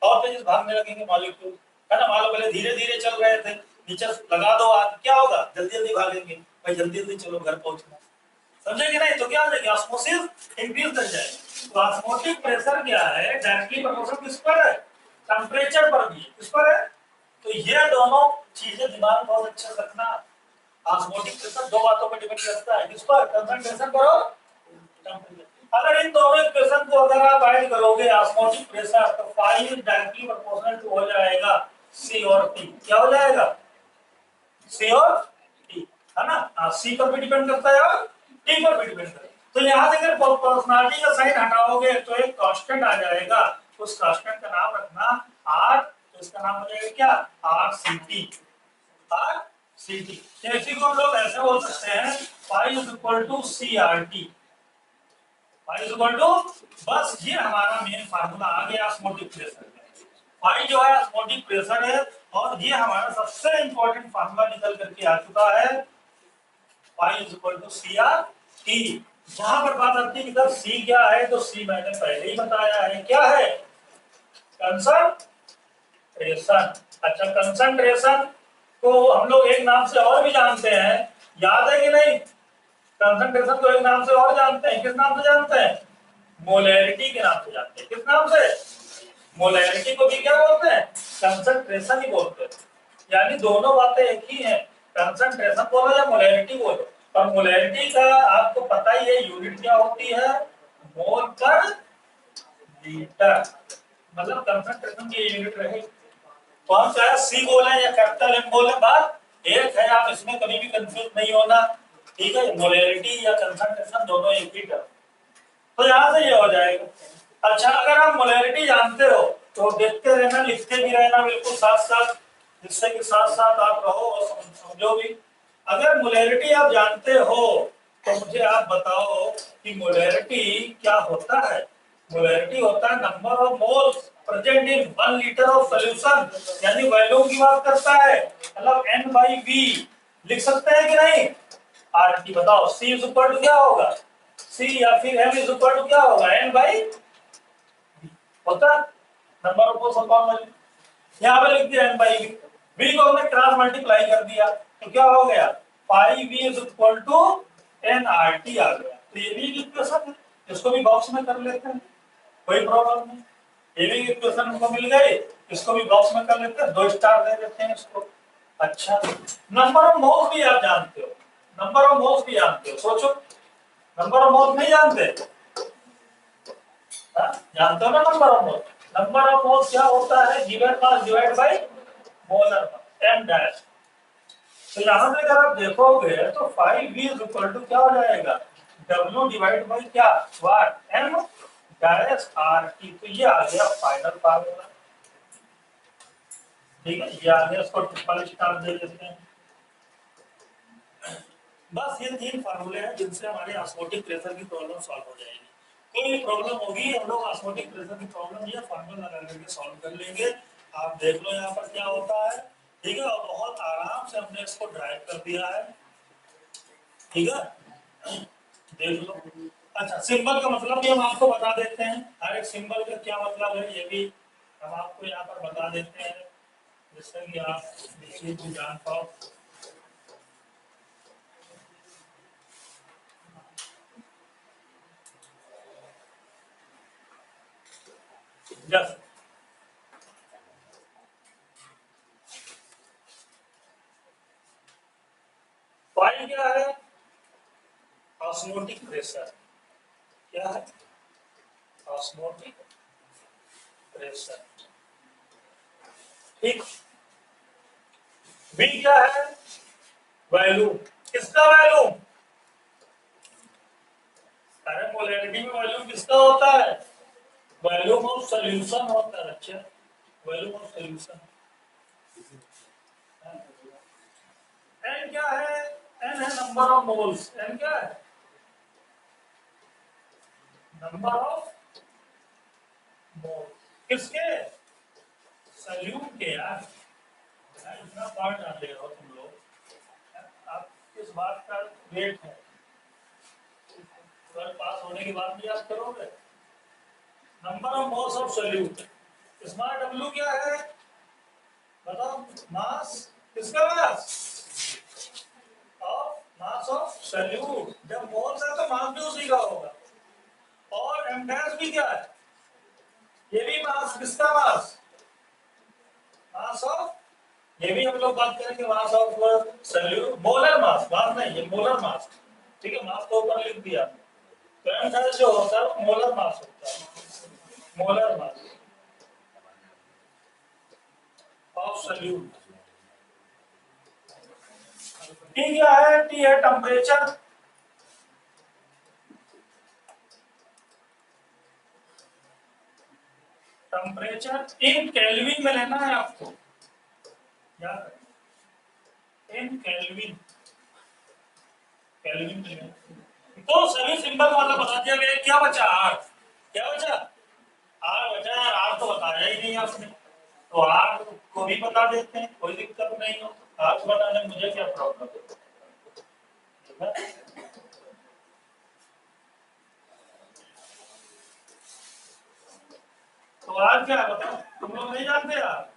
और तेज भागने लगेंगे मॉलिक्यूल, है ना। मान लो पहले धीरे धीरे चल रहे थे, नीचे लगा दो आग, क्या होगा, जल्दी जल्दी भागेंगे भाई, जल्दी जल्दी चलो घर पहुंचना, समझे कि नहीं, तो क्या हो जाएगी, ऑस्मोसिस इंक्रीज कर जाएगी। तो ऑस्मोटिक प्रेशर क्या है, डायरेक्टली प्रोपोर्शनल किस पर है, टेम्परेचर पर भी, किस पर है। तो ये दोनों चीजें दिमाग में बहुत अच्छे से रखना। ऑस्मोटिक प्रेशर दो बातों पर डिपेंड करता है, किस पर, कंसंट्रेशन पर और टेम्परेचर। अगर इन दोनों इक्वेशन को अगर आप ऐड करोगे ऑस्मोटिक प्रेशर तो फाई डायरेक्टली प्रोपोर्शनल टू हो जाएगा सी और टी, क्या हो जाएगा, सी और टी, है ना। सी पर भी डिपेंड करता है और टी पर भी डिपेंड करता है। तो यहां से अगर प्रोपोर्शनलिटी का साइन हटाओगे तो एक कांस्टेंट आ जाएगा, उस कांस्टेंट का नाम रखना आर, तो इसका नाम हो जाएगा क्या, R C T, R C T. इसी को हम लोग ऐसे बोल सकते हैं phi is equal to C R T, phi is equal to, बस ये हमारा मेन फार्मूला आ गया ऑस्मोटिक प्रेशर का। फाई जो है ऑस्मोटिक प्रेशर है और ये हमारा सबसे इंपॉर्टेंट फार्मूला निकल करके आ चुका है, phi is equal to C R T. जहां पर बात आती है कि सी क्या है, तो सी मैंने पहले ही बताया है, क्या है, कंसंट्रेशन। अच्छा, कंसंट्रेशन को हम लोग एक नाम से और भी जानते हैं, याद है कि नहीं, कंसंट्रेशन को एक नाम से और जानते हैं, किस नाम से जानते हैं, मोलैरिटी के नाम से जानते हैं। किस नाम से, मोलैरिटी को भी क्या बोलते हैं, कंसंट्रेशन ही बोलते हैं। यानी दोनों बातें एक ही हैं, कंसंट्रेशन बोलो या मोलैरिटी बोलो, और मोलैरिटी का आपको पता ही है यूनिट क्या होती है, मोल पर लीटर, मतलब कंसंट्रेशन की यूनिट रहे। तो हम चाहे सी बोले या कैपिटल एम बोले, बात एक है, आप इसमें कभी भी कंफ्यूज नहीं होना, ठीक है। मोलैरिटी या कंसंट्रेशन दोनों एक ही टर्म, तो यहाँ से ये हो जाएगा। अच्छा, अगर आप मोलैरिटी जानते हो तो देखते रहना, लिखते भी रहना बिल्कुल साथ साथ, जिससे कि साथ साथ आप रहो और समझो भी। अगर मोलैरिटी आप जानते हो तो मुझे आप बताओ कि मोलैरिटी क्या होता है। मोलैरिटी होता है number of moles present in 1 litre of solution, यानी वॉल्यूम की बात करता है, मतलब N/V लिख सकते हैं कि नहीं। आरटी बताओ, C इज इक्वल टू क्या होगा, C या फिर M इज इक्वल टू क्या होगा, N/V होता है number of moles upon volume. यहाँ पे लिख दिया N/V, V को हमने क्रॉस मल्टीप्लाई कर दिया तो क्या हो गया, pi V is equal to NRT आ गया। तो ये भी इक्वेशन है, इसको भी बॉक्स में कर लेते हैं, कोई प्रॉब्लम नहीं। ये भी इक्वेशन हमको मिल गई, इसको भी बॉक्स में कर लेते हैं, 2 स्टार दे देते हैं इसको। अच्छा, नंबर ऑफ मोल्स भी आप जानते हो, नंबर ऑफ मोल्स भी जानते हो, सोचो नंबर ऑफ मोल्स नहीं जानते, जानते हो ना number of moles. Number of moles क्या होता है, given mass divide by molar mass, m dash. तो यहां से अगर आप देखोगे तो 5v इज इक्वल टू क्या हो जाएगा, w डिवाइड बाय क्या, व्हाट, m डैश rt। तो ये आ गया फाइनल फार्मूला, ठीक है, ये आ गया, इसको ट्रिपल स्टार दे देते हैं। बस ये 3 फार्मूले हैं जिनसे हमारे ऑस्मोटिक प्रेशर की प्रॉब्लम सॉल्व हो जाएगी। कोई प्रॉब्लम होगी हम लोग ऑस्मोटिक प्रेशर की प्रॉब्लम ये फार्मूला लगा करके सॉल्व कर लेंगे। आप देख लो यहाँ पर क्या होता है, ठीक है, और बहुत आराम से हमने इसको ड्राइव कर दिया है। ठीक है, देख लो। अच्छा, सिंबल का मतलब भी हम आपको बता देते हैं, हर एक सिंबल का क्या मतलब है ये भी हम आपको यहाँ पर बता देते हैं, जिससे कि आप इस चीज को जान पाओ। जस्ट फाई क्या है? Osmotic pressure. क्या है? Osmotic pressure. ठीक। बी क्या है? वैल्यूम। किसका वैल्यूम? अरे मोलैरिटी में वॉल्यूम किसका होता है? वॉल्यूम ऑफ सॉल्यूशन होता है। अच्छा, वॉल्यूम ऑफ सॉल्यूशन। एन क्या है? एन है नंबर ऑफ मोल्स। एन क्या है? Number of mole. किसके? सॉल्यूट के। यार इतना पार्ट डाल रहे हो तुम लोग, आप किस बात का वेट है? ट्वेल्थ पास होने के बाद भी आप करोगे? Number of moles of solute. इसमें डब्ल्यू क्या है? बताओ। मास। किसका mass? Of mass of solute. जब मोल्स है तो मास भी उसी का होगा। और एम डैश भी क्या है? ये भी मास। किसका मास? Mass of. ये भी हम लोग बात करेंगे mass of solute. Molar mass, mass नहीं, ये मोलर मास। ठीक है, मास तो ऊपर लिख दिया। तो एम डैश जो होता है वो मोलर मास होता है। Molar mass of solute. T क्या है? टी है टेम्परेचर। टेम्परेचर इन केल्विन में लेना है आपको, याद रखना। इन केल्विन। केल्विन में लेना। तो सभी सिंबल वाला बता दिया गया। क्या बचा? आर। क्या बचा? आर बचा है। आर तो बताया ही नहीं आपने, तो आर को भी बता देते हैं, कोई दिक्कत नहीं हो। आर को बताने में मुझे क्या प्रॉब्लम है? तो आर क्या है बताओ? तुम लोग नहीं जानते यार?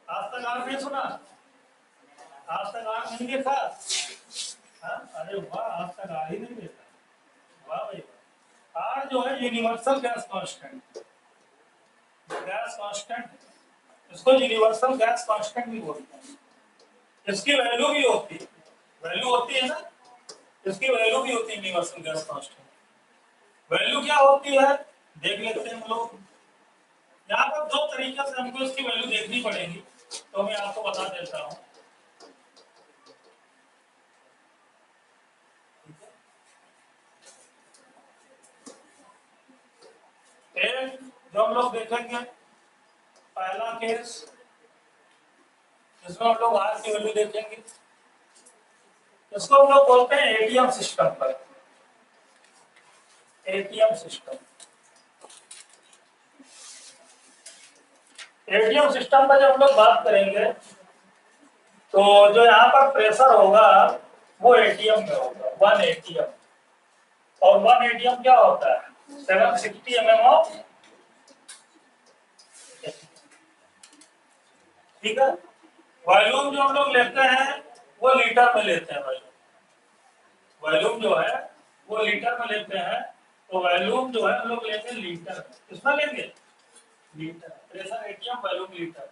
आज तक आर नहीं सुना? आज तक आर नहीं देखा? हाँ? अरे वाह, आज तक आर ही नहीं देखा। वाह भाई वाह। आर जो है universal gas constant. Gas constant, इसको यूनिवर्सल गैस कांस्टेंट भी बोलते हैं। इसकी वैल्यू भी होती है। वैल्यू होती है ना, इसकी वैल्यू भी होती है यूनिवर्सल गैस कांस्टेंट। वैल्यू क्या होती है देख लेते हैं हम लोग। यहाँ पर दो तरीके से हमको इसकी वैल्यू देखनी पड़ेगी, तो मैं आपको बता देता हूँ। एक जो हम लोग देखेंगे, पहला केस जिसमें हम लोग आर की वैल्यू देखेंगे, इसको हम लोग बोलते हैं एटीएम सिस्टम पर। ATM system. एटीएम सिस्टम पर जब हम लोग बात करेंगे, तो जो यहाँ पर प्रेशर होगा वो एटीएम में होगा, 1 एटीएम। और 1 एटीएम क्या होता है? 760 mm ऑफ। ठीक है, वॉल्यूम जो हम लोग लेते हैं वो लीटर में लेते हैं। वॉल्यूम, वॉल्यूम जो है वो लीटर में लेते हैं। तो वॉल्यूम जो है हम लोग लेंगे लीटर में। कितना लेंगे? Litre. Pressure ATM, volume litre.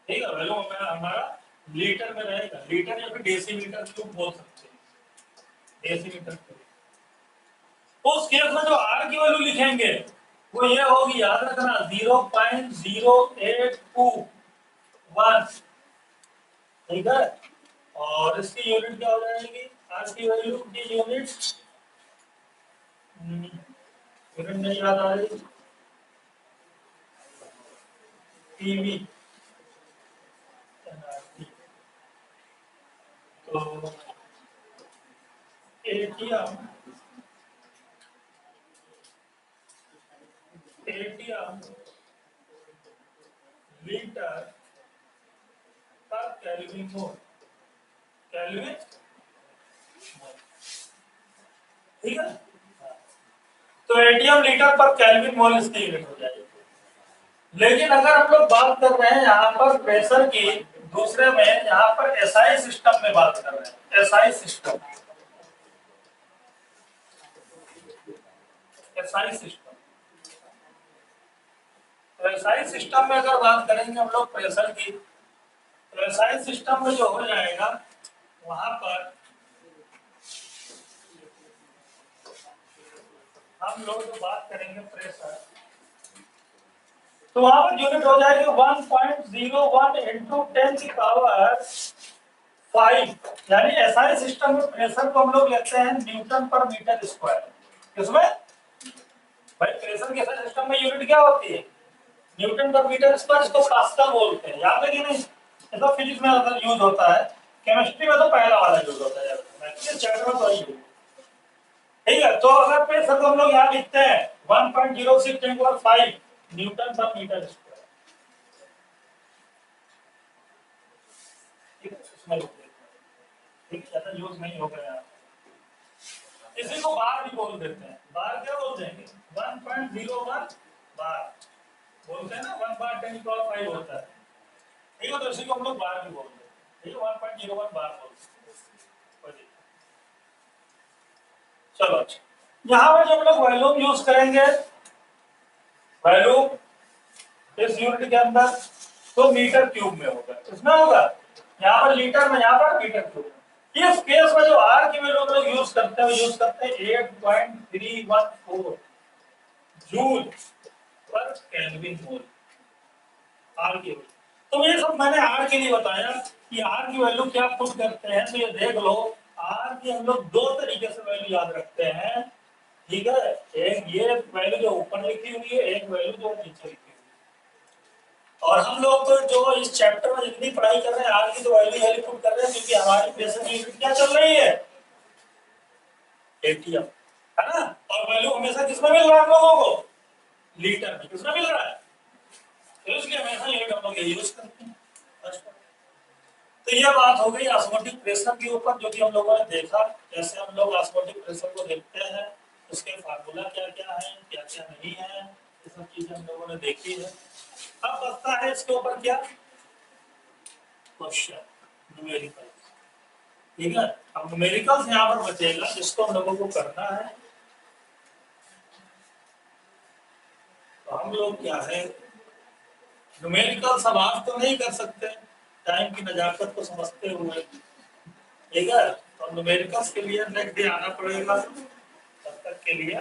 ठीक है, वॉल्यूम हमारा लीटर में रहेगा। लीटर या फिर डेसीमीटर क्यूब बोल सकते हैं। Decimetre cube. तो उस केस में जो आर की वैल्यू लिखेंगे वो ये होगी, याद रखना, 0.0821। ठीक है, और इसकी यूनिट क्या हो जाएगी? आर की वैल्यू की यूनिट, यूनिट नहीं याद आ रही। पीवी। तो एटीएम, एटीएम लीटर केल्विन मोल, केल्विन, ठीक है। तो एटीएम लीटर पर केल्विन मोल इसकी यूनिट हो जाएगी। लेकिन अगर हम लोग बात कर रहे हैं यहाँ पर प्रेशर की, दूसरे में यहाँ पर एसआई सिस्टम में बात कर रहे हैं, एसआई सिस्टम, एसआई सिस्टम। तो एसआई सिस्टम में अगर बात करेंगे हम लोग प्रेशर की, तो एसआई सिस्टम में जो हो जाएगा वहां पर हम लोग जो बात करेंगे प्रेशर, तो वहां पर यूनिट हो जाएगी 1.01 इंटू 10 की पावर 5, यानी एसआई सिस्टम में प्रेशर को हम लोग लेते हैं न्यूटन पर मीटर स्क्वायर। किसमें भाई? प्रेशर के सिस्टम में यूनिट क्या होती है? न्यूटन पर मीटर स्क्वायर, इसको पास्कल बोलते हैं, याद है कि नहीं? ये तो फिजिक्स में यूज होता है, केमिस्ट्री में तो पहला वाला यूज होता है, मैथ्स चैप्टर में तो यही यूज, ठीक है। तो अगर प्रेशर को हम लोग यहाँ लिखते हैं 1.06 × 5 न्यूटन पर मीटर स्क्वायर, ठीक है, इसमें लिख देते हैं, ठीक है, ज्यादा यूज नहीं हो गया। इसी को बार भी बोल देते हैं, बार क्या बोल देंगे? 1.01 बार बोलते हैं ना, 1 बार 10⁵ होता है, ठीक है। तो इसी को हम लोग बार भी बोलते हैं, ठीक है, 1.01 बार बोलते हैं। चलो अच्छा, यहाँ पर जब हम लोग वॉल्यूम यूज करेंगे, वॉल्यूम इस यूनिट के अंदर, तो मीटर क्यूब में होगा, किसमें होगा? यहाँ पर लीटर में, यहाँ पर मीटर क्यूब में। इस केस में जो आर की वैल्यू हम लोग यूज करते हैं, 8.314 जूल पर केल्विन मोल, आर की वैल्यू। तो ये सब मैंने आर के लिए बताया कि आर की वैल्यू क्या पुट करते हैं। तो ये देख लो, आर की हम लोग दो तरीके से वैल्यू याद रखते हैं, ठीक है। एक ये वैल्यू जो ऊपर लिखी हुई है, एक वैल्यू जो नीचे लिखी हुई है। और हम लोग तो जो इस चैप्टर में जितनी पढ़ाई कर रहे हैं, आर की तो वैल्यू यही पुट कर रहे हैं, क्योंकि हमारी प्रेशर यूनिट क्या चल रही है? एटीएम, है ना। और वैल्यू हमेशा किसमें मिल रहा है हम लोगों को? लीटर में। किसमें मिल रहा है? तो इसलिए हमेशा यूनिट हम लोग यूज करते हैं। तो यह बात हो गई ऑस्मोटिक प्रेशर के ऊपर, जो कि हम लोगों ने देखा कैसे हम लोग ऑस्मोटिक प्रेशर को देखते हैं, उसके फार्मूला क्या क्या है, क्या क्या नहीं है, ये सब चीजें हम लोगों ने देखी है। अब बचता है इसके ऊपर क्या? क्वेश्चन, न्यूमेरिकल, ठीक है। अब न्यूमेरिकल्स यहाँ पर बचेगा, जिसको हम लोगों को करना है। तो हम लोग क्या है, न्यूमेरिकल्स अब आप तो नहीं कर सकते टाइम की नजाकत को समझते हुए, ठीक है। तो न्यूमेरिकल्स के लिए नेक्स्ट डे आना पड़ेगा, तब तक के लिए